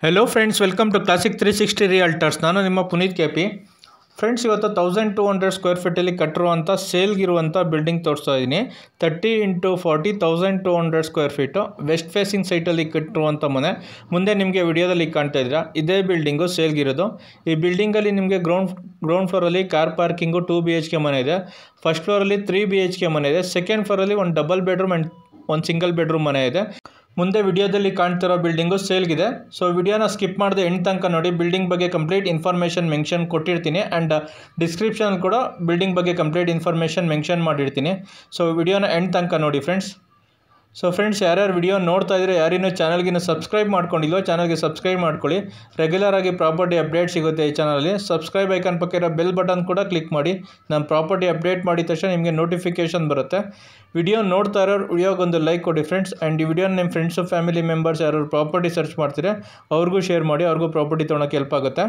Hello friends, welcome to classic 360 realtors. ನಾನು ನಿಮ್ಮ Puneeth KP. Friends, ಇವತ್ತು 1200 ಸ್ಕ್ವೇರ್ ಫೀಟಲ್ಲಿ ಕಟ್ಟಿರುವಂಥ ಸೇಲ್ಗಿರುವಂಥ ಬಿಲ್ಡಿಂಗ್ ತೋರಿಸ್ತಾ ಇದ್ದೀನಿ. 30 × 40 1200 ಸ್ಕ್ವೇರ್ ಫೀಟು ವೆಸ್ಟ್ ಫೇಸಿಂಗ್ ಸೈಟಲ್ಲಿ ಕಟ್ಟಿರುವಂಥ ಮನೆ. ಮುಂದೆ ನಿಮಗೆ ವಿಡಿಯೋದಲ್ಲಿ ಕಾಣ್ತಾ ಇದ್ದೀರಾ, ಇದೇ ಬಿಲ್ಡಿಂಗು ಸೇಲ್ಗಿರೋದು. ಈ ಬಿಲ್ಡಿಂಗಲ್ಲಿ ನಿಮಗೆ ಗ್ರೌಂಡ್ ಫ್ಲೋರಲ್ಲಿ ಕಾರ್ ಪಾರ್ಕಿಂಗು 2 BHK ಮನೆ ಇದೆ. ಫಸ್ಟ್ ಫ್ಲೋರಲ್ಲಿ 3 BHK ಮನೆ ಇದೆ. ಸೆಕೆಂಡ್ ಫ್ಲೋರಲ್ಲಿ ಒಂದು ಡಬಲ್ ಬೆಡ್ರೂಮ್ ಆ್ಯಂಡ್ ಒಂದು ಸಿಂಗಲ್ ಬೆಡ್ರೂಮ್ ಮನೆ ಇದೆ. ಮುಂದೆ ವಿಡಿಯೋದಲ್ಲಿ ಕಾಣ್ತಿರೋ ಬಿಲ್ಡಿಂಗು ಸೇಲ್ಗಿದೆ. ಸೊ ವಿಡಿಯೋನ ಸ್ಕಿಪ್ ಮಾಡದೆ ಎಂಡ್ ತನಕ ನೋಡಿ. ಬಿಲ್ಡಿಂಗ್ ಬಗ್ಗೆ ಕಂಪ್ಲೀಟ್ ಇನ್ಫಾರ್ಮೇಷನ್ ಮೆನ್ಷನ್ ಕೊಟ್ಟಿರ್ತೀನಿ ಆ್ಯಂಡ್ ಡಿಸ್ಕ್ರಿಪ್ಷನ್ ಕೂಡ ಬಿಲ್ಡಿಂಗ್ ಬಗ್ಗೆ ಕಂಪ್ಲೀಟ್ ಇನ್ಫಾರ್ಮೇಷನ್ ಮೆನ್ಷನ್ ಮಾಡಿರ್ತೀನಿ. ಸೊ ವಿಡಿಯೋನ ಎಂಡ್ ತನಕ ನೋಡಿ ಫ್ರೆಂಡ್ಸ್. ಸೊ ಫ್ರೆಂಡ್ಸ್, ಯಾರ್ಯಾರು ವಿಡಿಯೋ ನೋಡ್ತಾ ಇದ್ರೆ ಯಾರಿನ್ನೂ ಚಾನಲ್ಗಿನ್ನ ಸಬ್ಸ್ಕ್ರೈಬ್ ಮಾಡ್ಕೊಂಡಿಲ್ವೋ ಚಾನಲ್ಗೆ ಸಬ್ಸ್ಕ್ರೈಬ್ ಮಾಡ್ಕೊಳ್ಳಿ. ರೆಗ್ಯುಲರ್ ಆಗಿ ಪ್ರಾಪರ್ಟಿ ಅಪ್ಡೇಟ್ ಸಿಗುತ್ತೆ ಈ ಚಾನಲಲ್ಲಿ. ಸಬ್ಸ್ಕ್ರೈಬ್ ಐಕಾನ್ ಪಕ್ಕ ಇರೋ ಬೆಲ್ ಬಟನ್ ಕೂಡ ಕ್ಲಿಕ್ ಮಾಡಿ. ನಾನು ಪ್ರಾಪರ್ಟಿ ಅಪ್ಡೇಟ್ ಮಾಡಿದ ತಕ್ಷಣ ನಿಮಗೆ ನೋಟಿಫಿಕೇಷನ್ ಬರುತ್ತೆ. ವಿಡಿಯೋ ನೋಡ್ತಾ ಇರೋರು ವಿಡಿಯೋಗೊಂದು ಲೈಕ್ ಕೊಡಿ ಫ್ರೆಂಡ್ಸ್. ಆ್ಯಂಡ್ ಈ ವಿಡಿಯೋನ ನಿಮ್ಮ ಫ್ರೆಂಡ್ಸು ಫ್ಯಾಮಿಲಿ ಮೆಂಬರ್ಸ್ ಯಾರು ಪ್ರಾಪರ್ಟಿ ಸರ್ಚ್ ಮಾಡ್ತೀರಾ ಅವ್ರಿಗೂ ಶೇರ್ ಮಾಡಿ, ಅವ್ರಿಗೂ ಪ್ರಾಪರ್ಟಿ ತೊಗೊಳಕ್ಕೆ ಹೆಲ್ಪ್ ಆಗುತ್ತೆ.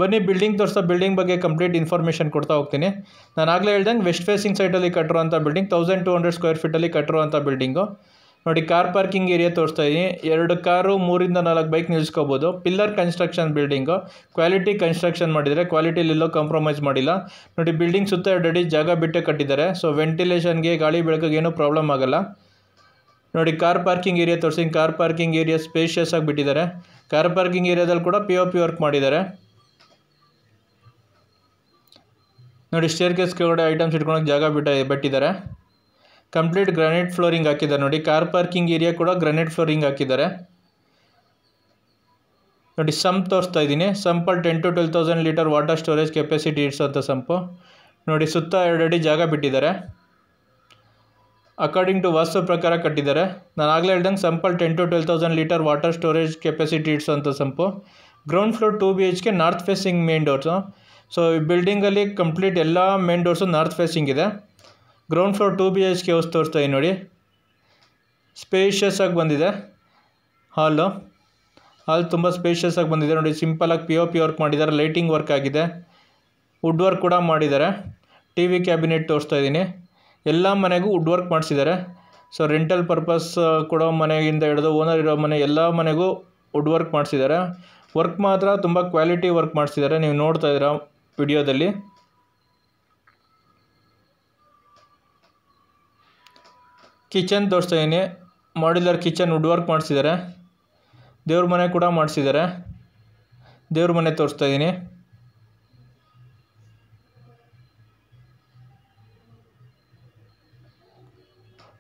ಬನ್ನಿ ಬಿಲ್ಡಿಂಗ್ ತೋರಿಸ್ತಾ ಬಿಲ್ಡಿಂಗ್ ಬಗ್ಗೆ ಕಂಪ್ಲೀಟ್ ಇನ್ಫಾರ್ಮೇಷನ್ ಕೊಡ್ತಾ ಹೋಗ್ತೀನಿ. ನಾನು ಆಗಲೇ ಹೇಳ್ದಂಗೆ ವೆಸ್ಟ್ ಫೇಸಿಂಗ್ ಸೈಟಲ್ಲಿ ಕಟ್ಟಿರುವಂಥ ಬಿಲ್ಡಿಂಗ್, 1200 ಸ್ಕ್ವೇರ್ ಫೀಟಲ್ಲಿ ಕಟ್ಟಿರುವಂಥ ಬಿಲ್ಡಿಂಗು. ನೋಡಿ, ಕಾರ್ ಪಾರ್ಕಿಂಗ್ ಏರಿಯಾ ತೋರಿಸ್ತಾ ಇದ್ದೀನಿ. 2 ಕಾರು 3 ರಿಂದ 4 ಬೈಕ್ ನಿಲ್ಲಿಸ್ಕೋಬೋದು. Pillar construction building, quality construction ಮಾಡಿದ್ದಾರೆ. ಕ್ವಾಲಿಟಿಲೆಲ್ಲೋ ಕಾಂಪ್ರಮೈಸ್ ಮಾಡಿಲ್ಲ. ನೋಡಿ, ಬಿಲ್ಡಿಂಗ್ ಸುತ್ತ 2 ಅಡಿ ಜಾಗ ಬಿಟ್ಟೆ ಕಟ್ಟಿದ್ದಾರೆ. ಸೊ ವೆಂಟಿಲೇಷನ್ಗೆ, ಗಾಳಿ ಬೆಳಕಿಗೆ ಏನೂ ಪ್ರಾಬ್ಲಮ್ ಆಗೋಲ್ಲ. ನೋಡಿ, ಕಾರ್ ಪಾರ್ಕಿಂಗ್ ಏರಿಯಾ ತೋರಿಸಿ. ಕಾರ್ ಪಾರ್ಕಿಂಗ್ ಏರಿಯಾ ಸ್ಪೇಷಿಯಸ್ ಆಗಿ ಬಿಟ್ಟಿದ್ದಾರೆ. ಕಾರ್ ಪಾರ್ಕಿಂಗ್ ಏರಿಯಾದಲ್ಲಿ ಕೂಡ POP ವರ್ಕ್ ಮಾಡಿದ್ದಾರೆ. ನೋಡಿ, ಸ್ಟೇರ್ ಕೇಸ್ ಕೆಳಗಡೆ ಐಟಮ್ಸ್ ಇಟ್ಕೊಳಕ್ಕೆ ಜಾಗ ಬಿಟ್ಟಿದ್ದಾರೆ. ಕಂಪ್ಲೀಟ್ ಗ್ರಾನೈಟ್ ಫ್ಲೋರಿಂಗ್ ಹಾಕಿದ್ದಾರೆ. ನೋಡಿ, ಕಾರ್ ಪಾರ್ಕಿಂಗ್ ಏರಿಯಾ ಕೂಡ ಗ್ರಾನೈಟ್ ಫ್ಲೋರಿಂಗ್ ಹಾಕಿದ್ದಾರೆ. ನೋಡಿ, ಸಂಪ್ ತೋರಿಸ್ತಾ ಇದ್ದೀನಿ. ಸಂಪಲ್ಲಿ 10 to 12,000 litre water storage capacity ಇಡ್ಸೋಂಥ ಸಂಪು. ನೋಡಿ, ಸುತ್ತ 2 ಅಡಿ ಜಾಗ ಬಿಟ್ಟಿದ್ದಾರೆ. ಅಕಾರ್ಡಿಂಗ್ ಟು ವಾಸ್ತು ಪ್ರಕಾರ ಕಟ್ಟಿದ್ದಾರೆ. ನಾನು ಆಗಲೇ ಹೇಳ್ದಂಗೆ ಸಂಪಲ್ಲಿ 10 to 12,000 litre water storage capacity ಇಡ್ಸೋಂಥ sump. Ground floor 2 BHK north facing main doors. So ಈ ಬಿಲ್ಡಿಂಗಲ್ಲಿ ಕಂಪ್ಲೀಟ್ ಎಲ್ಲ ಮೇನ್ ಡೋರ್ಸು ನಾರ್ತ್ ಫೇಸಿಂಗ್ ಇದೆ. ಗ್ರೌಂಡ್ ಫ್ಲೋರ್ 2 BHK ಹೌಸ್ ತೋರಿಸ್ತಾ ಇದ್ದೀನಿ. ನೋಡಿ, ಸ್ಪೇಷಿಯಸ್ ಆಗಿ ಬಂದಿದೆ. ಹಾಲ್ ತುಂಬ ಸ್ಪೇಷಿಯಸ್ ಆಗಿ ಬಂದಿದೆ. ನೋಡಿ, ಸಿಂಪಲಾಗಿ POP ವರ್ಕ್ ಮಾಡಿದ್ದಾರೆ. ಲೈಟಿಂಗ್ ವರ್ಕ್ ಆಗಿದೆ. ವುಡ್ ವರ್ಕ್ ಕೂಡ ಮಾಡಿದ್ದಾರೆ. TV ಕ್ಯಾಬಿನೆಟ್ ತೋರಿಸ್ತಾ ಇದ್ದೀನಿ. ಎಲ್ಲ ಮನೆಗೂ ವುಡ್ ವರ್ಕ್ ಮಾಡಿಸಿದ್ದಾರೆ. ಸೊ ರೆಂಟಲ್ ಪರ್ಪಸ್ ಕೊಡೋ ಮನೆಯಿಂದ ಹಿಡಿದು ಓನರ್ ಇರೋ ಮನೆ ಎಲ್ಲ ಮನೆಗೂ ವುಡ್ ವರ್ಕ್ ಮಾಡಿಸಿದ್ದಾರೆ. ವರ್ಕ್ ಮಾತ್ರ ತುಂಬ ಕ್ವಾಲಿಟಿ ವರ್ಕ್ ಮಾಡಿಸಿದ್ದಾರೆ. ನೀವು ನೋಡ್ತಾ ಇದ್ದೀರಾ ವಿಡಿಯೋದಲ್ಲಿ. ಕಿಚನ್ ತೋರಿಸ್ತಾ ಇದ್ದೀನಿ. ಮಾಡ್ಯುಲರ್ ಕಿಚನ್ ವುಡ್ ವರ್ಕ್ ಮಾಡಿಸಿದ್ದಾರೆ. ದೇವ್ರ ಮನೆ ಕೂಡ ಮಾಡಿಸಿದ್ದಾರೆ. ದೇವ್ರ ಮನೆ ತೋರಿಸ್ತಾ ಇದ್ದೀನಿ.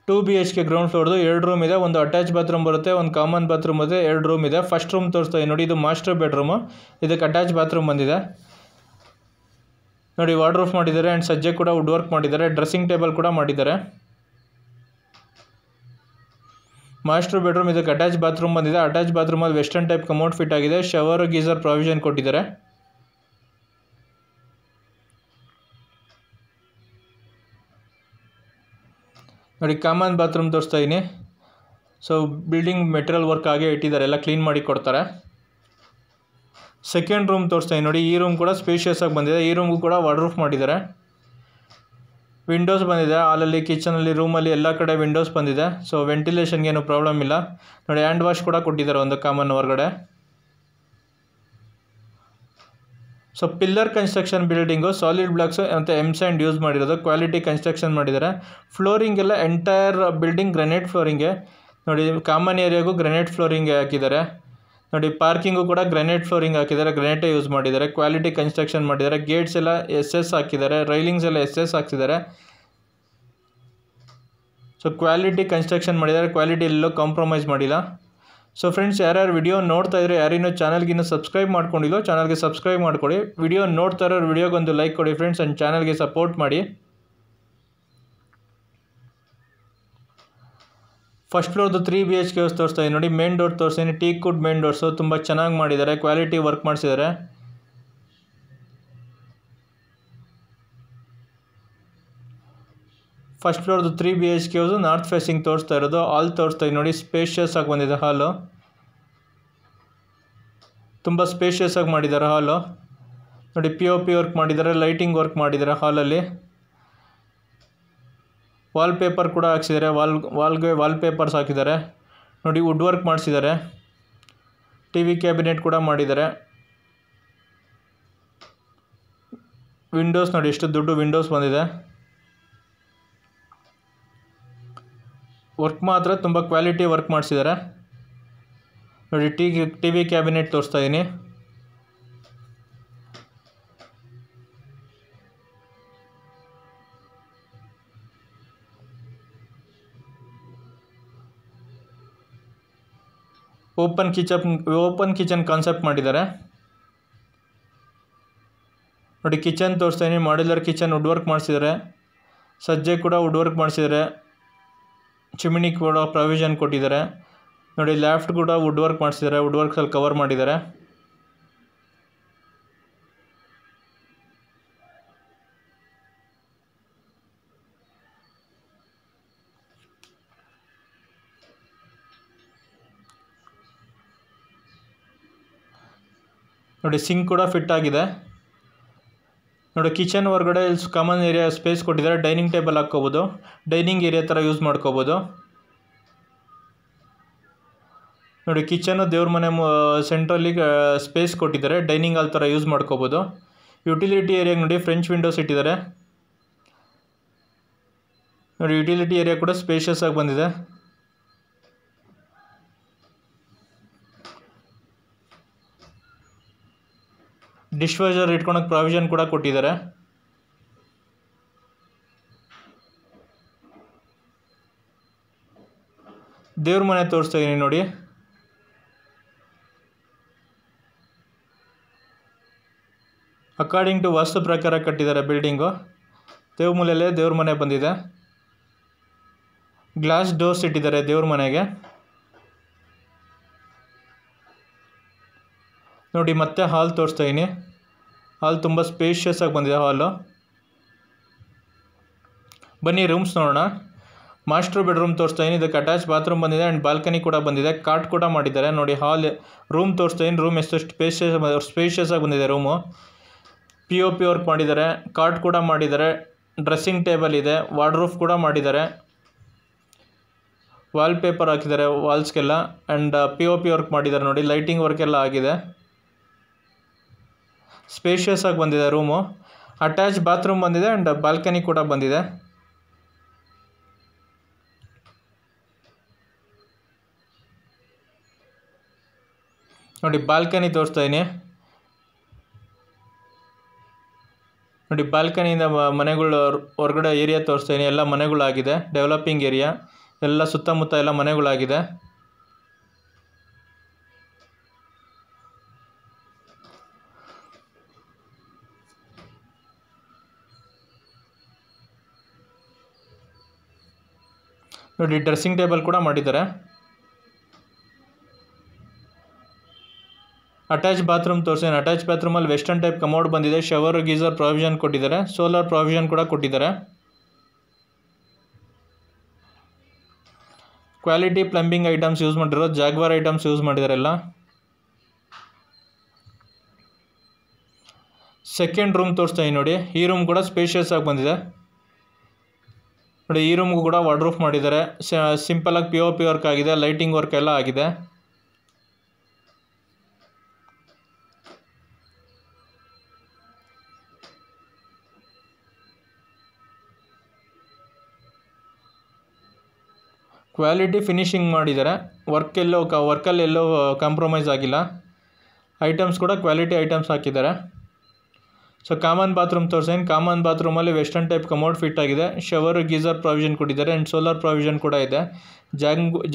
ಟೂ BHK ಗ್ರೌಂಡ್ ಫ್ಲೋರ್ದು 2 ರೂಮ್ ಇದೆ. ಒಂದು ಅಟ್ಯಾಚ್ ಬಾತ್ರೂಮ್ ಬರುತ್ತೆ, ಒಂದು ಕಾಮನ್ ಬಾತ್ರೂಮ್ ಬರುತ್ತೆ, 2 ರೂಮ್ ಇದೆ. ಫಸ್ಟ್ ರೂಮ್ ತೋರಿಸ್ತಾ ಇದ್ದೀನಿ. ನೋಡಿ, ಇದು ಮಾಸ್ಟರ್ ಬೆಡ್ರೂಮು. ಇದಕ್ಕೆ ಅಟ್ಯಾಚ್ ಬಾತ್ರೂಮ್ ಬಂದಿದೆ. ನೋಡಿ, ವಾರ್ಡ್ರೋಬ್ ಮಾಡಿದ್ದಾರೆ ಆ್ಯಂಡ್ ಸಜ್ಜೆ ಕೂಡ ವುಡ್ ವರ್ಕ್ ಮಾಡಿದ್ದಾರೆ. ಡ್ರೆಸ್ಸಿಂಗ್ ಟೇಬಲ್ ಕೂಡ ಮಾಡಿದ್ದಾರೆ. ಮಾಸ್ಟರ್ ಬೆಡ್ರೂಮ್, ಇದಕ್ಕೆ ಅಟ್ಯಾಚ್ ಬಾತ್ರೂಮ್ ಬಂದಿದೆ. ಅಟ್ಯಾಚ್ ಬಾತ್ರೂಮಲ್ಲಿ ವೆಸ್ಟರ್ನ್ ಟೈಪ್ ಕಮೋಡ್ ಫಿಟ್ ಆಗಿದೆ. ಶವರ್ ಗೀಸರ್ ಪ್ರಾವಿಷನ್ ಕೊಟ್ಟಿದ್ದಾರೆ. ನೋಡಿ, ಕಾಮನ್ ಬಾತ್ರೂಮ್ ತೋರಿಸ್ತಾ ಇದ್ದೀನಿ. ಸೊ ಬಿಲ್ಡಿಂಗ್ ಮೆಟೀರಿಯಲ್ ವರ್ಕ್ ಆಗೇ ಇಟ್ಟಿದ್ದಾರೆ, ಎಲ್ಲ ಕ್ಲೀನ್ ಮಾಡಿ ಕೊಡ್ತಾರೆ. ಸೆಕೆಂಡ್ ರೂಮ್ ತೋರಿಸ್ತಾ ಇದ್ದೀನಿ. ನೋಡಿ, ಈ ರೂಮ್ ಕೂಡ ಸ್ಪೇಷಿಯಸ್ ಆಗಿ ಬಂದಿದೆ. ಈ ರೂಮ್ಗೂ ಕೂಡ ವಾರ್ಡ್ರೋಬ್ ಮಾಡಿದ್ದಾರೆ. ವಿಂಡೋಸ್ ಬಂದಿದೆ. ಹಾಲಲ್ಲಿ, ಕಿಚನಲ್ಲಿ, ರೂಮಲ್ಲಿ ಎಲ್ಲ ಕಡೆ ವಿಂಡೋಸ್ ಬಂದಿದೆ. ಸೊ ವೆಂಟಿಲೇಷನ್ಗೆ ಏನು ಪ್ರಾಬ್ಲಮ್ ಇಲ್ಲ. ನೋಡಿ, ಹ್ಯಾಂಡ್ ವಾಶ್ ಕೂಡ ಕೊಟ್ಟಿದ್ದಾರೆ ಒಂದು ಕಾಮನ್ ಹೊರಗಡೆ. So pillar construction building, solid blocks ಮತ್ತು M-ಸ್ಯಾಂಡ್ ಯೂಸ್ ಮಾಡಿರೋದು. ಕ್ವಾಲಿಟಿ ಕನ್ಸ್ಟ್ರಕ್ಷನ್ ಮಾಡಿದ್ದಾರೆ. ಫ್ಲೋರಿಂಗ್ ಎಲ್ಲ ಎಂಟೈರ್ ಬಿಲ್ಡಿಂಗ್ ಗ್ರಾನೈಟ್ ಫ್ಲೋರಿಂಗೆ. ನೋಡಿ, ಕಾಮನ್ ಏರಿಯಾಗೂ ಗ್ರಾನೈಟ್ ಫ್ಲೋರಿಂಗ್ ಹಾಕಿದ್ದಾರೆ. ನೋಡಿ, ಪಾರ್ಕಿಂಗು ಕೂಡ ಗ್ರಾನೈಟ್ ಫ್ಲೋರಿಂಗ್ ಹಾಕಿದ್ದಾರೆ. ಗ್ರಾನೈಟೇ ಯೂಸ್ ಮಾಡಿದ್ದಾರೆ. ಕ್ವಾಲಿಟಿ ಕನ್ಸ್ಟ್ರಕ್ಷನ್ ಮಾಡಿದ್ದಾರೆ. ಗೇಟ್ಸ್ ಎಲ್ಲ SS ಹಾಕಿದ್ದಾರೆ. ರೈಲಿಂಗ್ಸ್ ಎಲ್ಲ SS ಹಾಕ್ಸಿದ್ದಾರೆ. ಸೊ ಕ್ವಾಲಿಟಿ ಕನ್ಸ್ಟ್ರಕ್ಷನ್ ಮಾಡಿದ್ದಾರೆ. ಕ್ವಾಲಿಟಿ ಎಲ್ಲೋ ಕಾಂಪ್ರಮೈಸ್ ಮಾಡಿಲ್ಲ. ಸೊ ಫ್ರೆಂಡ್ಸ್, ಯಾರ್ಯಾರು ವಿಡಿಯೋ ನೋಡ್ತಾ ಇದ್ರೆ ಯಾರಿನ್ನೂ ಚಾನಲ್ಗಿನ್ನೂ ಸಬ್ಸ್ಕ್ರೈಬ್ ಮಾಡ್ಕೊಂಡಿಲ್ಲೋ ಚಾನಲ್ಗೆ ಸಬ್ಸ್ಕ್ರೈಬ್ ಮಾಡ್ಕೊಳ್ಳಿ. ವಿಡಿಯೋ ನೋಡ್ತಾ ಇರೋರು ವಿಡಿಯೋಗೊಂದು ಲೈಕ್ ಕೊಡಿ ಫ್ರೆಂಡ್ಸ್ ಆ್ಯಂಡ್ ಚಾನಲ್ಗೆ ಸಪೋರ್ಟ್ ಮಾಡಿ. ಫಸ್ಟ್ ಫ್ಲೋರ್ದು 3 BHK ಹೌಸ್ ತೋರಿಸ್ತಾ ಇದ್ದೀನಿ. ನೋಡಿ, ಮೇನ್ ಡೋರ್ ತೋರಿಸ್ತೀನಿ. ಟೀಕ್ವುಡ್ ಮೇನ್ ಡೋರ್ಸು ತುಂಬ ಚೆನ್ನಾಗಿ ಮಾಡಿದ್ದಾರೆ. ಕ್ವಾಲಿಟಿ ವರ್ಕ್ ಮಾಡಿಸಿದ್ದಾರೆ. ಫಸ್ಟ್ ಫ್ಲೋರ್ದು 3 BHK ಹೌಸು ನಾರ್ತ್ ಫೇಸಿಂಗ್ ತೋರಿಸ್ತಾ ಇರೋದು. ಹಾಲ್ ತೋರಿಸ್ತಾ ಇದ್ದೀನಿ. ನೋಡಿ, ಸ್ಪೇಷಿಯಸ್ ಆಗಿ ಬಂದಿದೆ ಹಾಲು. ತುಂಬ ಸ್ಪೇಷಿಯಸ್ ಆಗಿ ಮಾಡಿದ್ದಾರೆ ಹಾಲು. ನೋಡಿ, POP ವರ್ಕ್ ಮಾಡಿದ್ದಾರೆ. ಲೈಟಿಂಗ್ ವರ್ಕ್ ಮಾಡಿದ್ದಾರೆ ಹಾಲಲ್ಲಿ. ವಾಲ್ಪೇಪರ್ ಕೂಡ ಹಾಕ್ಸಿದ್ದಾರೆ. ವಾಲ್ಗೆ ವಾಲ್ಪೇಪರ್ಸ್ ಹಾಕಿದ್ದಾರೆ. ನೋಡಿ, ವುಡ್ ವರ್ಕ್ ಮಾಡಿಸಿದ್ದಾರೆ. ಟಿ ವಿ ಕ್ಯಾಬಿನೆಟ್ ಕೂಡ ಮಾಡಿದ್ದಾರೆ. ವಿಂಡೋಸ್ ನೋಡಿ ಎಷ್ಟು ದೊಡ್ಡ ವಿಂಡೋಸ್ ಬಂದಿದೆ. ವರ್ಕ್ ಮಾತ್ರ ತುಂಬ ಕ್ವಾಲಿಟಿ ವರ್ಕ್ ಮಾಡಿಸಿದ್ದಾರೆ ನೋಡಿ. ಟಿ ವಿ ಕ್ಯಾಬಿನೆಟ್ ತೋರಿಸ್ತಾ ಇದ್ದೀನಿ. ಓಪನ್ ಕಿಚನ್ ಕಾನ್ಸೆಪ್ಟ್ ಮಾಡಿದ್ದಾರೆ ನೋಡಿ. ಕಿಚನ್ ತೋರಿಸ್ತಾ ಇದ್ದೀನಿ. ಮಾಡ್ಯುಲರ್ ಕಿಚನ್ ವುಡ್ ವರ್ಕ್ ಮಾಡಿಸಿದ್ದಾರೆ. ಸಜ್ಜೆ ಕೂಡ ವುಡ್ ವರ್ಕ್ ಮಾಡಿಸಿದ್ದಾರೆ. ಚಿಮಿನಿ ಕೂಡ ಪ್ರಾವಿಷನ್ ಕೊಟ್ಟಿದ್ದಾರೆ ನೋಡಿ. ಲ್ಯಾಫ್ಟ್ ಕೂಡ ವುಡ್ ವರ್ಕ್ ಮಾಡಿಸಿದ್ದಾರೆ. ವುಡ್ ವರ್ಕ್ಸಲ್ಲಿ ಕವರ್ ಮಾಡಿದ್ದಾರೆ. ನೋಡಿ ಸಿಂಕ್ ಕೂಡ ಫಿಟ್ ಆಗಿದೆ ನೋಡಿ. ಕಿಚನ್ ಹೊರಗಡೆ ಇಲ್ಲಿ ಕಾಮನ್ ಏರಿಯಾ ಸ್ಪೇಸ್ ಕೊಟ್ಟಿದ್ದಾರೆ. ಡೈನಿಂಗ್ ಟೇಬಲ್ ಹಾಕ್ಕೋಬೋದು. ಡೈನಿಂಗ್ ಏರಿಯಾ ಥರ ಯೂಸ್ ಮಾಡ್ಕೋಬೋದು ನೋಡಿ. ಕಿಚನ್ನು ದೇವ್ರ ಮನೆ ಸೆಂಟ್ರಲ್ಲಿ ಸ್ಪೇಸ್ ಕೊಟ್ಟಿದ್ದಾರೆ. ಡೈನಿಂಗ್ ಹಾಲ್ ಥರ ಯೂಸ್ ಮಾಡ್ಕೋಬೋದು. ಯುಟಿಲಿಟಿ ಏರಿಯಾಗೆ ನೋಡಿ ಫ್ರೆಂಚ್ ವಿಂಡೋಸ್ ಇಟ್ಟಿದ್ದಾರೆ ನೋಡಿ. ಯುಟಿಲಿಟಿ ಏರಿಯಾ ಕೂಡ ಸ್ಪೇಷಿಯಸ್ ಆಗಿ ಬಂದಿದೆ. ಡಿಶ್ ವಾಷರ್ ಇಟ್ಕೊಳಕ್ಕೆ ಪ್ರಾವಿಷನ್ ಕೂಡ ಕೊಟ್ಟಿದ್ದಾರೆ. ದೇವ್ರ ಮನೆ ತೋರಿಸ್ತಾ ಇದ್ದೀನಿ ನೋಡಿ. ಅಕಾರ್ಡಿಂಗ್ ಟು ವಾಸ್ತು ಪ್ರಕಾರ ಕಟ್ಟಿದ್ದಾರೆ ಬಿಲ್ಡಿಂಗು. ದೇವ್ಮೂಲೆಯಲ್ಲೇ ದೇವ್ರ ಮನೆ ಬಂದಿದೆ. ಗ್ಲಾಸ್ ಡೋರ್ಸ್ ಇಟ್ಟಿದ್ದಾರೆ ದೇವ್ರ ಮನೆಗೆ ನೋಡಿ. ಮತ್ತೆ ಹಾಲ್ ತೋರಿಸ್ತಾ ಇದ್ದೀನಿ. ಹಾಲ್ ತುಂಬ ಸ್ಪೇಷಿಯಸ್ ಆಗಿ ಬಂದಿದೆ ಹಾಲು. ಬನ್ನಿ ರೂಮ್ಸ್ ನೋಡೋಣ. ಮಾಸ್ಟರ್ ಬೆಡ್ರೂಮ್ ತೋರಿಸ್ತಾ ಇದ್ದೀನಿ. ಇದಕ್ಕೆ ಅಟ್ಯಾಚ್ ಬಾತ್ರೂಮ್ ಬಂದಿದೆ ಆ್ಯಂಡ್ ಬಾಲ್ಕನಿ ಕೂಡ ಬಂದಿದೆ. ಕಾಟ್ ಕೂಡ ಮಾಡಿದ್ದಾರೆ ನೋಡಿ. ಹಾಲ್ ರೂಮ್ ತೋರಿಸ್ತಾ ಇದ್ದೀನಿ. ರೂಮ್ ಎಷ್ಟು ಸ್ಪೇಷಿಯಸ್ ಆಗಿ ಬಂದಿದೆ ರೂಮು. POP ವರ್ಕ್ ಮಾಡಿದ್ದಾರೆ. ಕಾಟ್ ಕೂಡ ಮಾಡಿದ್ದಾರೆ. ಡ್ರೆಸ್ಸಿಂಗ್ ಟೇಬಲ್ ಇದೆ. ವಾರ್ಡ್ರೂಫ್ ಕೂಡ ಮಾಡಿದ್ದಾರೆ. ವಾಲ್ಪೇಪರ್ ಹಾಕಿದ್ದಾರೆ ವಾಲ್ಸ್ಗೆಲ್ಲ ಆ್ಯಂಡ್ POP ವರ್ಕ್ ಮಾಡಿದ್ದಾರೆ ನೋಡಿ. ಲೈಟಿಂಗ್ ವರ್ಕ್ ಎಲ್ಲ ಆಗಿದೆ. ಸ್ಪೇಷಿಯಸ್ ಆಗಿ ಬಂದಿದೆ ರೂಮು. ಅಟ್ಯಾಚ್ ಬಾತ್ರೂಮ್ ಬಂದಿದೆ ಆ್ಯಂಡ್ ಬಾಲ್ಕನಿ ಕೂಡ ಬಂದಿದೆ. ನೋಡಿ ಬಾಲ್ಕನಿ ತೋರಿಸ್ತಾ ಇದ್ದೀನಿ ನೋಡಿ. ಬಾಲ್ಕನಿಯಿಂದ ಮನೆಗಳು ಹೊರಗಡೆ ಏರಿಯಾ ತೋರಿಸ್ತಾ ಇದ್ದೀನಿ. ಎಲ್ಲ ಮನೆಗಳಾಗಿದೆ. ಡೆವಲಪಿಂಗ್ ಏರಿಯಾ ಎಲ್ಲ ಸುತ್ತಮುತ್ತ ಎಲ್ಲ ಮನೆಗಳಾಗಿದೆ. ನೋಡಿ ಡ್ರೆಸ್ಸಿಂಗ್ ಟೇಬಲ್ ಕೂಡ ಮಾಡಿದ್ದಾರೆ. ಅಟ್ಯಾಚ್ ಬಾತ್ರೂಮ್ ತೋರಿಸ್ತೀನಿ. ಅಟ್ಯಾಚ್ ಬಾತ್ರೂಮಲ್ಲಿ ವೆಸ್ಟರ್ನ್ ಟೈಪ್ ಕಮೋಡ್ ಬಂದಿದೆ. ಶವರ್ ಗೀಸರ್ ಪ್ರಾವಿಷನ್ ಕೊಟ್ಟಿದ್ದಾರೆ. ಸೋಲಾರ್ ಪ್ರಾವಿಷನ್ ಕೂಡ ಕೊಟ್ಟಿದ್ದಾರೆ. ಕ್ವಾಲಿಟಿ ಪ್ಲಂಬಿಂಗ್ ಐಟಮ್ಸ್ ಯೂಸ್ ಮಾಡಿರೋದು. ಜಾಗ್ವಾರ್ ಐಟಮ್ಸ್ ಯೂಸ್ ಮಾಡಿದ್ದಾರೆ ಎಲ್ಲ. ಸೆಕೆಂಡ್ ರೂಮ್ ತೋರಿಸ್ತಾ ಇದ್ದೀನಿ ನೋಡಿ. ಈ ರೂಮ್ ಕೂಡ ಸ್ಪೇಷಿಯಸ್ ಆಗಿ ಬಂದಿದೆ ನೋಡಿ. ಈ ರೂಮ್ಗೂ ಕೂಡ ವಾರ್ಡ್ರೂಫ್ ಮಾಡಿದ್ದಾರೆ. ಸಿಂಪಲಾಗಿ POP ವರ್ಕ್ ಆಗಿದೆ. ಲೈಟಿಂಗ್ ವರ್ಕ್ ಎಲ್ಲ ಆಗಿದೆ. ಕ್ವಾಲಿಟಿ ಫಿನಿಶಿಂಗ್ ಮಾಡಿದ್ದಾರೆ. ವರ್ಕಲ್ಲಿ ಎಲ್ಲೋ ಕಾಂಪ್ರಮೈಸ್ ಆಗಿಲ್ಲ. ಐಟಮ್ಸ್ ಕೂಡ ಕ್ವಾಲಿಟಿ ಐಟಮ್ಸ್ ಹಾಕಿದ್ದಾರೆ. ಸೊ ಕಾಮನ್ ಬಾತ್ರೂಮ್ ತೋರಿಸ್ತೀನಿ. ಕಾಮನ್ ಬಾತ್ರೂಮಲ್ಲಿ ವೆಸ್ಟರ್ನ್ ಟೈಪ್ ಕಮೋಡ್ ಫಿಟ್ ಆಗಿದೆ. ಶವರ್ ಗೀಸರ್ ಪ್ರಾವಿಷನ್ ಕೊಟ್ಟಿದ್ದಾರೆ ಆ್ಯಂಡ್ ಸೋಲಾರ್ ಪ್ರಾವಿಷನ್ ಕೂಡ ಇದೆ.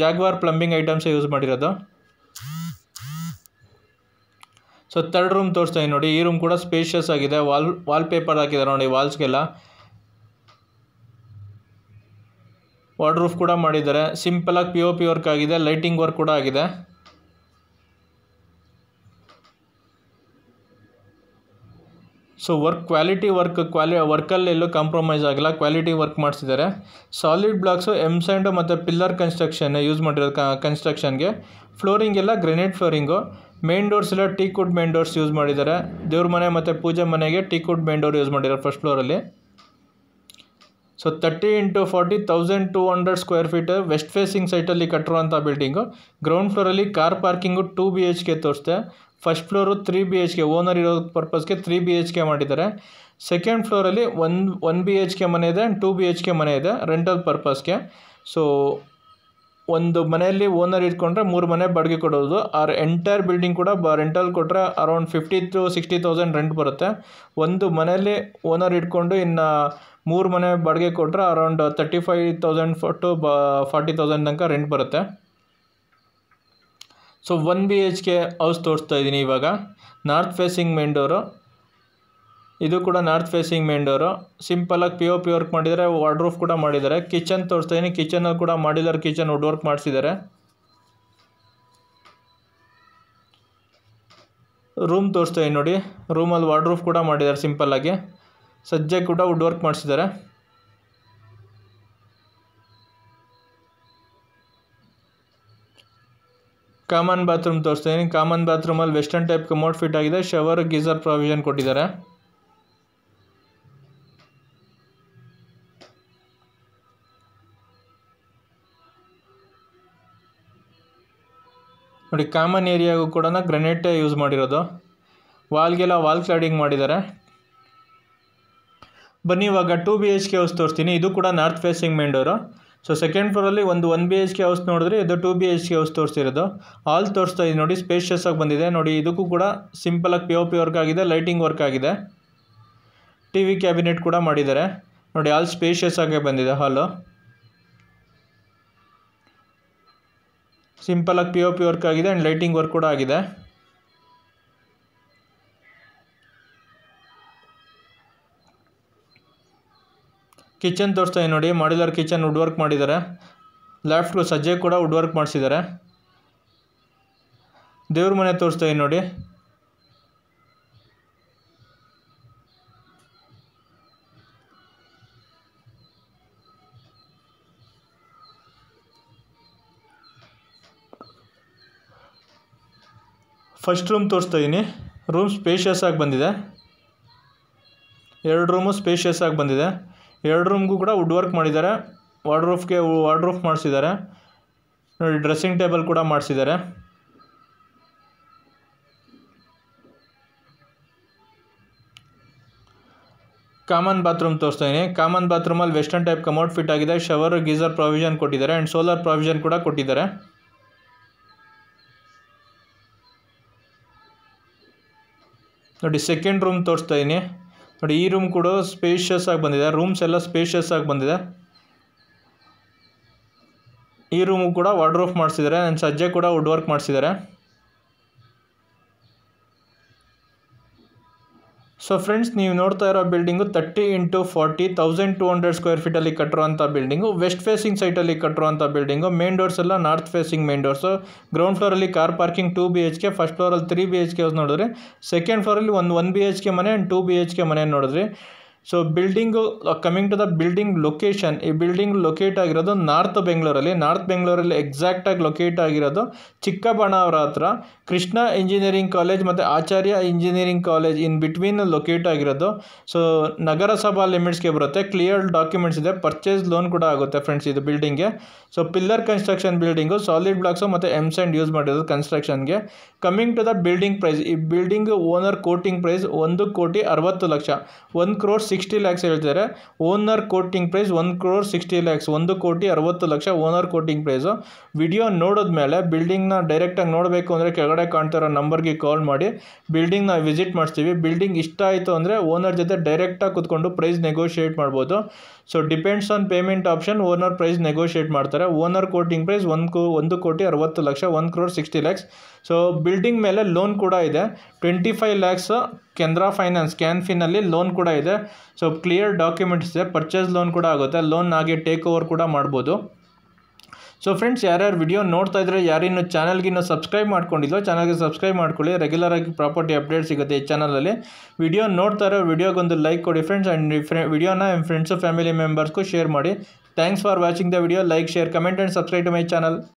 ಜಾಗ್ವಾರ್ ಪ್ಲಂಬಿಂಗ್ ಐಟಮ್ಸ್ ಯೂಸ್ ಮಾಡಿರೋದು. ಸೊ ಥರ್ಡ್ ರೂಮ್ ತೋರಿಸ್ತಾ ಇದ್ದೀನಿ ನೋಡಿ. ಈ ರೂಮ್ ಕೂಡ ಸ್ಪೇಷಿಯಸ್ ಆಗಿದೆ. ವಾಲ್ಪೇಪರ್ ಹಾಕಿದ್ದಾರೆ ನೋಡಿ ವಾಲ್ಸ್ಗೆಲ್ಲ. ವಾರ್ಡ್ರೂಫ್ ಕೂಡ ಮಾಡಿದ್ದಾರೆ. ಸಿಂಪಲಾಗಿ POP ವರ್ಕ್ ಆಗಿದೆ. ಲೈಟಿಂಗ್ ವರ್ಕ್ ಕೂಡ ಆಗಿದೆ. ಸೊ ಕ್ವಾಲಿಟಿ ವರ್ಕಲ್ಲಿ ಎಲ್ಲೂ ಕಾಂಪ್ರಮೈಸ್ ಆಗಿಲ್ಲ. ಕ್ವಾಲಿಟಿ ವರ್ಕ್ ಮಾಡಿಸಿದ್ದಾರೆ. ಸಾಲಿಡ್ ಬ್ಲಾಕ್ಸು M-ಸ್ಯಾಂಡ್ ಮತ್ತು ಪಿಲ್ಲರ್ ಕನ್ಸ್ಟ್ರಕ್ಷನ್ ಯೂಸ್ ಮಾಡಿರೋದು ಕನ್ಸ್ಟ್ರಕ್ಷನ್ಗೆ. ಫ್ಲೋರಿಂಗ್ ಎಲ್ಲ ಗ್ರೆನೇಟ್ ಫ್ಲೋರಿಂಗು. ಮೇನ್ ಡೋರ್ಸ್ ಎಲ್ಲ ಟೀಕ್ವುಡ್ ಮೇನ್ ಡೋರ್ಸ್ ಯೂಸ್ ಮಾಡಿದ್ದಾರೆ. ದೇವ್ರ ಮನೆ ಮತ್ತು ಪೂಜೆ ಮನೆಗೆ ಟೀಕ್ವುಡ್ ಮೇನ್ ಡೋರ್ ಯೂಸ್ ಮಾಡಿದ್ದಾರೆ ಫಸ್ಟ್ ಫ್ಲೋರಲ್ಲಿ. So 30x40 1200 square feet west facing ಸೈಟಲ್ಲಿ ಕಟ್ಟಿರುವಂಥ ಬಿಲ್ಡಿಂಗು. ಗ್ರೌಂಡ್ ಫ್ಲೋರಲ್ಲಿ ಕಾರ್ ಪಾರ್ಕಿಂಗು 2 BHK ತೋರಿಸ್ತೆ. ಫಸ್ಟ್ ಫ್ಲೋರು 3 BHK ಓನರ್ ಇರೋ ಪರ್ಪಸ್ಗೆ 3 BHK ಮಾಡಿದ್ದಾರೆ. ಸೆಕೆಂಡ್ ಫ್ಲೋರಲ್ಲಿ 1 BHK ಮನೆ ಇದೆ ಆ್ಯಂಡ್ 2 BHK ಮನೆ ಇದೆ ರೆಂಟಲ್ ಪರ್ಪಸ್ಗೆ. ಸೊ ಒಂದು ಮನೆಯಲ್ಲಿ ಓನರ್ ಇಟ್ಕೊಂಡ್ರೆ 3 ಮನೆ ಬಾಡಿಗೆ ಕೊಡೋದು. ಎಂಟೈರ್ ಬಿಲ್ಡಿಂಗ್ ಕೂಡ ರೆಂಟಲ್ ಕೊಟ್ಟರೆ ಅರೌಂಡ್ 50,000 to 60,000 ರೆಂಟ್ ಬರುತ್ತೆ. ಒಂದು ಮನೆಯಲ್ಲಿ ಓನರ್ ಇಟ್ಕೊಂಡು ಇನ್ನು 3 ಮನೆ ಬಾಡಿಗೆ ಕೊಟ್ಟರೆ ಅರೌಂಡ್ 35,000 to 40,000 ತನಕ ರೆಂಟ್ ಬರುತ್ತೆ. ಸೊ 1 BHK ಹೌಸ್ ತೋರಿಸ್ತಾ ಇದ್ದೀನಿ ಇವಾಗ. ನಾರ್ತ್ ಫೇಸಿಂಗ್ ಮೇನ್ ಡೋರು, ಇದು ಕೂಡ ನಾರ್ತ್ ಫೇಸಿಂಗ್ ಮೇನ್ ಡೋರು. ಸಿಂಪಲಾಗಿ POP ವರ್ಕ್ ಮಾಡಿದ್ದಾರೆ, ವಾರ್ಡ್ರೋಫ್ ಕೂಡ ಮಾಡಿದ್ದಾರೆ. ಕಿಚನ್ ತೋರಿಸ್ತಾ ಇದ್ದೀನಿ, ಕಿಚನಲ್ಲಿ ಕೂಡ ಮಾಡ್ಯುಲರ್ ಕಿಚನ್ ವುಡ್ ವರ್ಕ್ ಮಾಡಿಸಿದ್ದಾರೆ. ರೂಮ್ ತೋರಿಸ್ತಾ ಇದ್ದೀನಿ ನೋಡಿ, ರೂಮಲ್ಲಿ ವಾರ್ಡ್ರೋಫ್ ಕೂಡ ಮಾಡಿದ್ದಾರೆ ಸಿಂಪಲ್ಲಾಗಿ. ಸಜ್ಜೆ ಕೂಡ ವುಡ್ ವರ್ಕ್ ಮಾಡಿಸಿದ್ದಾರೆ. ಕಾಮನ್ ಬಾತ್ರೂಮ್ ತೋರಿಸ್ತಾ ಇದ್ದೀನಿ. ಕಾಮನ್ ಬಾತ್ರೂಮಲ್ಲಿ ವೆಸ್ಟರ್ನ್ ಟೈಪ್ ಕಮೋಡ್ ಫಿಟ್ ಆಗಿದೆ. ಶವರ್ ಗೀಸರ್ ಪ್ರಾವಿಷನ್ ಕೊಟ್ಟಿದ್ದಾರೆ. ನೋಡಿ ಕಾಮನ್ ಏರಿಯಾಗೂ ಕೂಡ ಗ್ರನೇಟೇ ಯೂಸ್ ಮಾಡಿರೋದು. ವಾಲ್ಗೆಲ್ಲ ವಾಲ್ ಕ್ಲಾಡಿಂಗ್ ಮಾಡಿದ್ದಾರೆ. ಬನ್ನಿ ಇವಾಗ 2 BHK ಹೌಸ್ ತೋರಿಸ್ತೀನಿ. ಇದು ಕೂಡ north facing main door. So second ಫ್ಲೋರಲ್ಲಿ 1 BHK ಹೌಸ್ ನೋಡಿದ್ರೆ ಇದು 2 BHK ಹೌಸ್ ತೋರಿಸ್ತಿರೋದು. ಹಾಲ್ ತೋರಿಸ್ತಾ ಇದ್ದೀನಿ ನೋಡಿ, ಸ್ಪೇಷಿಯಸ್ ಆಗಿ ಬಂದಿದೆ ನೋಡಿ. ಇದಕ್ಕೂ ಕೂಡ ಸಿಂಪಲಾಗಿ POP ವರ್ಕ್ ಆಗಿದೆ, ಲೈಟಿಂಗ್ ವರ್ಕ್ ಆಗಿದೆ. TV ಕ್ಯಾಬಿನೆಟ್ ಕೂಡ ಮಾಡಿದ್ದಾರೆ ನೋಡಿ. ಹಾಲ್ ಸ್ಪೇಷಿಯಸ್ ಆಗೇ ಬಂದಿದೆ. ಹಾಲು ಸಿಂಪಲಾಗಿ POP ವರ್ಕ್ ಆಗಿದೆ ಆ್ಯಂಡ್ ಲೈಟಿಂಗ್ ವರ್ಕ್ ಕೂಡ ಆಗಿದೆ. ಕಿಚನ್ ತೋರಿಸ್ತಾ ಇದ್ದೀನಿ ನೋಡಿ, ಮಾಡ್ಯುಲರ್ ಕಿಚನ್ ವುಡ್ ವರ್ಕ್ ಮಾಡಿದ್ದಾರೆ. ಲೆಫ್ಟ್ಗೂ ಸಜ್ಜೆ ಕೂಡ ವುಡ್ ವರ್ಕ್ ಮಾಡಿಸಿದ್ದಾರೆ. ದೇವ್ರ ಮನೆ ತೋರಿಸ್ತಾ ಇದ್ದೀನಿ ನೋಡಿ. ಫಸ್ಟ್ ರೂಮ್ ತೋರಿಸ್ತಾ ಇದ್ದೀನಿ. ರೂಮ್ ಸ್ಪೇಷಿಯಸ್ ಆಗಿ ಬಂದಿದೆ. 2 ರೂಮು ಸ್ಪೇಷಿಯಸ್ ಆಗಿ ಬಂದಿದೆ. 2 ರೂಮ್ಗೂ ಕೂಡ ವುಡ್ ವರ್ಕ್ ಮಾಡಿದ್ದಾರೆ. ವಾರ್ಡ್ರೋಫ್ ಮಾಡಿಸಿದ್ದಾರೆ ನೋಡಿ. ಡ್ರೆಸ್ಸಿಂಗ್ ಟೇಬಲ್ ಕೂಡ ಮಾಡಿಸಿದ್ದಾರೆ. ಕಾಮನ್ ಬಾತ್ರೂಮ್ ತೋರಿಸ್ತಾ ಇದ್ದೀನಿ. ಕಾಮನ್ ಬಾತ್ರೂಮಲ್ಲಿ ವೆಸ್ಟರ್ನ್ ಟೈಪ್ ಕಮೋಡ್ ಫಿಟ್ ಆಗಿದೆ. ಶವರ್ ಗೀಸರ್ ಪ್ರಾವಿಷನ್ ಕೊಟ್ಟಿದ್ದಾರೆ ಆ್ಯಂಡ್ ಸೋಲಾರ್ ಪ್ರಾವಿಷನ್ ಕೂಡ ಕೊಟ್ಟಿದ್ದಾರೆ. ನೋಡಿ ಸೆಕೆಂಡ್ ರೂಮ್ ತೋರಿಸ್ತಾ ಇದ್ದೀನಿ ನೋಡಿ. ಈ ರೂಮ್ ಕೂಡ ಸ್ಪೇಷಿಯಸ್ ಆಗಿ ಬಂದಿದೆ. ರೂಮ್ಸ್ ಎಲ್ಲ ಸ್ಪೇಷಿಯಸ್ ಆಗಿ ಬಂದಿದೆ. ಈ ರೂಮು ಕೂಡ ವಾರ್ಡ್ರೋಫ್ ಮಾಡಿಸಿದ್ದಾರೆ ಆ್ಯಂಡ್ ಸಜ್ಜೆ ಕೂಡ ವುಡ್ ವರ್ಕ್ ಮಾಡಿಸಿದ್ದಾರೆ. ಸೊ ಫ್ರೆಂಡ್ಸ್, ನೀವು ನೋಡ್ತಾ ಇರೋ ಬಿಲ್ಡಿಂಗು 30x40 1200 ಸ್ಕ್ವೇರ್ ಫೀಟಲ್ಲಿ ಕಟ್ಟಿರುವಂಥ ಬಿಲ್ಡಿಂಗು. ವೆಸ್ಟ್ ಫೇಸಿಂಗ್ ಸೈಟಲ್ಲಿ ಕಟ್ಟಿರುವಂಥ ಬಿಲ್ಡಿಂಗು. ಮೇನ್ ಡೋರ್ಸ್ ಎಲ್ಲ north facing main doors. Ground ಫ್ಲೋರಲ್ಲಿ ಕಾರ್ ಪಾರ್ಕಿಂಗ್ 2 BHK. ಫಸ್ಟ್ ಫ್ಲೋರಲ್ಲಿ 3 BHK ಹೌಸ್ ನೋಡಿದ್ರಿ. ಸೆಕೆಂಡ್ ಫ್ಲೋರಲ್ಲಿ 1 BHK ಮನೆ ಆ್ಯಂಡ್ 2 BHK ಮನೆ ನೋಡಿದ್ರಿ. So building coming to the building location, ಈ ಬಿಲ್ಡಿಂಗ್ ಲೊಕೇಟ್ ಆಗಿರೋದು ನಾರ್ತ್ ಬೆಂಗಳೂರಲ್ಲಿ ಎಕ್ಸಾಕ್ಟಾಗಿ ಲೊಕೇಟ್ ಆಗಿರೋದು ಚಿಕ್ಕಬಳ್ಳಾಪುರ ಹತ್ರ ಕೃಷ್ಣ ಇಂಜಿನಿಯರಿಂಗ್ ಕಾಲೇಜ್ ಮತ್ತು Acharya engineering college in between locate ಆಗಿರೋದು. ಸೊ ನಗರಸಭಾ ಲಿಮಿಟ್ಸ್ಗೆ ಬರುತ್ತೆ. ಕ್ಲಿಯರ್ ಡಾಕ್ಯುಮೆಂಟ್ಸ್ ಇದೆ. ಪರ್ಚೇಸ್ ಲೋನ್ ಕೂಡ ಆಗುತ್ತೆ ಫ್ರೆಂಡ್ಸ್ ಇದು ಬಿಲ್ಡಿಂಗ್ಗೆ. So pillar construction building, solid blocks ಮತ್ತು ಎಮ್ಸ್ಯಾಂಡ್ ಯೂಸ್ ಮಾಡಿರೋದು ಕನ್ಸ್ಟ್ರಕ್ಷನ್ಗೆ. Coming to the building price, ಈ ಬಿಲ್ಡಿಂಗ್ ಓನರ್ ಕೋಟಿಂಗ್ ಪ್ರೈಸ್ 1,60,00,000, 1,60,00,000 ಹೇಳ್ತಾರೆ. Owner quoting price 1,60,00,000, 1,60,00,000 owner quoting price. Video ನೋಡಿದ್ಮೇಲೆ ಬಿಲ್ಡಿಂಗ್ನ ಡೈರೆಕ್ಟಾಗಿ ನೋಡಬೇಕು ಅಂದರೆ ಕೆಳಗಡೆ ಕಾಣ್ತಿರೋ ನಂಬರ್ಗೆ ಕಾಲ್ ಮಾಡಿ ಬಿಲ್ಡಿಂಗ್ನ ವಿಸಿಟ್ ಮಾಡಿಸ್ತೀವಿ. ಬಿಲ್ಡಿಂಗ್ ಇಷ್ಟ ಆಯಿತು ಅಂದರೆ ಓನರ್ ಜೊತೆ ಡೈರೆಕ್ಟಾಗಿ ಕೂತ್ಕೊಂಡು ಪ್ರೈಸ್ ನೆಗೋಷಿಯೇಟ್ ಮಾಡ್ಬೋದು. So depends on payment option owner price negotiate ಮಾಡ್ತಾರೆ. Owner quoting price 1,60,00,000, 1,60,00,000. So building ಮೇಲೆ ಲೋನ್ ಕೂಡ ಇದೆ. 25 lakhs ಕೆನರಾ ಫೈನಾನ್ಸ್ ಕ್ಯಾನ್ಫಿನಲ್ಲಿ ಲೋನ್ ಕೂಡ ಇದೆ. ಸೊ ಕ್ಲಿಯರ್ ಡಾಕ್ಯುಮೆಂಟ್ಸ್ ಇದೆ. ಪರ್ಚೇಸ್ ಲೋನ್ ಕೂಡ ಆಗುತ್ತೆ. ಲೋನ್ ಹಾಗೆ ಟೇಕ್ ಓವರ್ ಕೂಡ ಮಾಡ್ಬೋದು. ಸೊ ಫ್ರೆಂಡ್ಸ್, ಯಾರ್ಯಾರು ವಿಡಿಯೋ ನೋಡ್ತಾ ಇದ್ರೆ, ಯಾರಿನ್ನೂ ಚಾನಲ್ಗಿನ್ನೂ ಸಬ್ಸ್ಕ್ರೈಬ್ ಮಾಡ್ಕೊಂಡಿದ್ದೋ ಚಾನಲ್ಗೆ ಸಬ್ಸ್ಕ್ರೈಬ್ ಮಾಡ್ಕೊಳ್ಳಿ. ರೆಗ್ಯುಲರಾಗಿ ಪ್ರಾಪರ್ಟಿ ಅಪ್ಡೇಟ್ ಸಿಗುತ್ತೆ ಈ ಚಾನಲಲ್ಲಿ. ವಿಡಿಯೋ ನೋಡ್ತಾ ಇರೋ ವಿಡಿಯೋಗೊಂದು ಲೈಕ್ ಕೊಡಿ ಫ್ರೆಂಡ್ಸ್. ಆ್ಯಂಡ್ ವಿಡಿಯೋನ ನಿಮ್ಮ ಫ್ರೆಂಡ್ಸು ಫ್ಯಾಮಿಲಿ ಮೆಂಬರ್ಸ್ಗೂ ಶೇರ್ ಮಾಡಿ. Thanks for watching the video. Like, share, comment and subscribe to my channel.